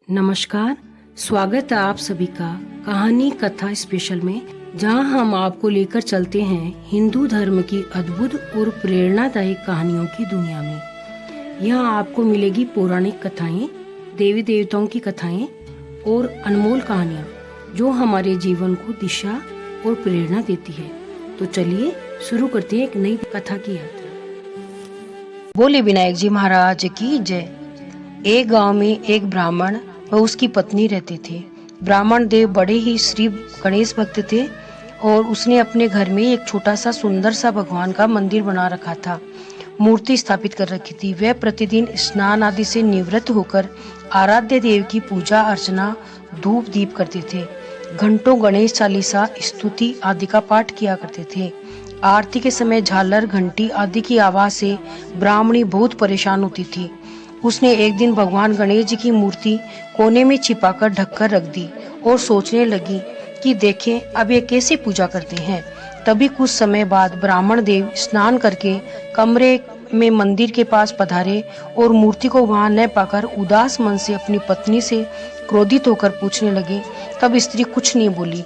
नमस्कार, स्वागत है आप सभी का कहानी कथा स्पेशल में, जहां हम आपको लेकर चलते हैं हिंदू धर्म की अद्भुत और प्रेरणादायक कहानियों की दुनिया में। यहां आपको मिलेगी पौराणिक कथाएं, देवी देवताओं की कथाएं और अनमोल कहानियां जो हमारे जीवन को दिशा और प्रेरणा देती है। तो चलिए शुरू करते हैं एक नई कथा की यात्रा। बोले विनायक जी महाराज की जय। एक गांव में एक ब्राह्मण व उसकी पत्नी रहते थे। ब्राह्मण देव बड़े ही श्री गणेश भक्त थे और उसने अपने घर में एक छोटा सा सुंदर सा भगवान का मंदिर बना रखा था, मूर्ति स्थापित कर रखी थी। वह प्रतिदिन स्नान आदि से निवृत्त होकर आराध्य देव की पूजा अर्चना धूप दीप करते थे। घंटों गणेश चालीसा स्तुति आदि का पाठ किया करते थे। आरती के समय झालर घंटी आदि की आवाज से ब्राह्मणी बहुत परेशान होती थी। उसने एक दिन भगवान गणेश जी की मूर्ति कोने में छिपाकर ढककर रख दी और सोचने लगी कि देखें अब ये कैसे पूजा करते हैं। तभी कुछ समय बाद ब्राह्मण देव स्नान करके कमरे में मंदिर के पास पधारे और मूर्ति को वहां न पाकर उदास मन से अपनी पत्नी से क्रोधित होकर पूछने लगे। तब स्त्री कुछ नहीं बोली।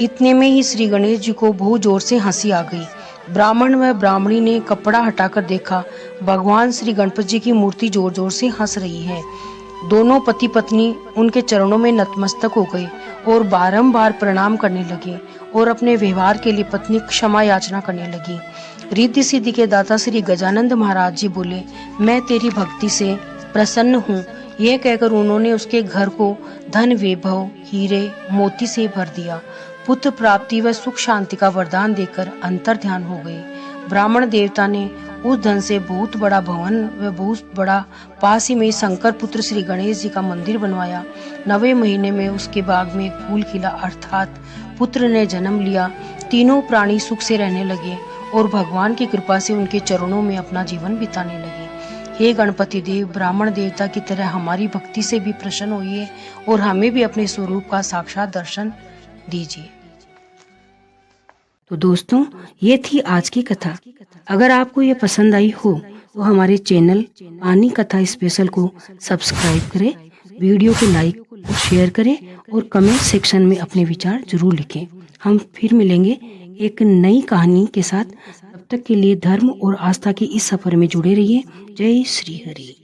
इतने में ही श्री गणेश जी को बहुत जोर से हंसी आ गई। ब्राह्मण व ब्राह्मणी ने कपड़ा हटाकर देखा, भगवान श्री गणपति जी की मूर्ति जोर जोर से हंस रही है। दोनों पति पत्नी उनके चरणों में नतमस्तक हो गए और बारंबार प्रणाम करने लगे और अपने व्यवहार के लिए पत्नी क्षमा याचना करने लगी। रिद्धि सिद्धि के दाता श्री गजानंद महाराज जी बोले, मैं तेरी भक्ति से प्रसन्न हूँ। यह कहकर उन्होंने उसके घर को धन वैभव हीरे मोती से भर दिया। पुत्र प्राप्ति व सुख शांति का वरदान देकर अंतर ध्यान हो गए। ब्राह्मण देवता ने उस धन से बहुत बड़ा भवन व बहुत बड़ा पास ही में शंकर पुत्र श्री गणेश जी का मंदिर बनवाया। 9वें महीने में उसके बाग में एक फूल खिला, अर्थात पुत्र ने जन्म लिया। तीनों प्राणी सुख से रहने लगे और भगवान की कृपा से उनके चरणों में अपना जीवन बिताने लगे। हे गणपति देव, ब्राह्मण देवता की तरह हमारी भक्ति से भी प्रसन्न होइए और हमें भी अपने स्वरूप का साक्षात दर्शन दीजिए। तो दोस्तों, ये थी आज की कथा। अगर आपको ये पसंद आई हो तो हमारे चैनल कहानी कथा स्पेशल को सब्सक्राइब करें, वीडियो को लाइक और शेयर करें और कमेंट सेक्शन में अपने विचार जरूर लिखें। हम फिर मिलेंगे एक नई कहानी के साथ। तब तक के लिए धर्म और आस्था की इस सफर में जुड़े रहिए। जय श्री हरि।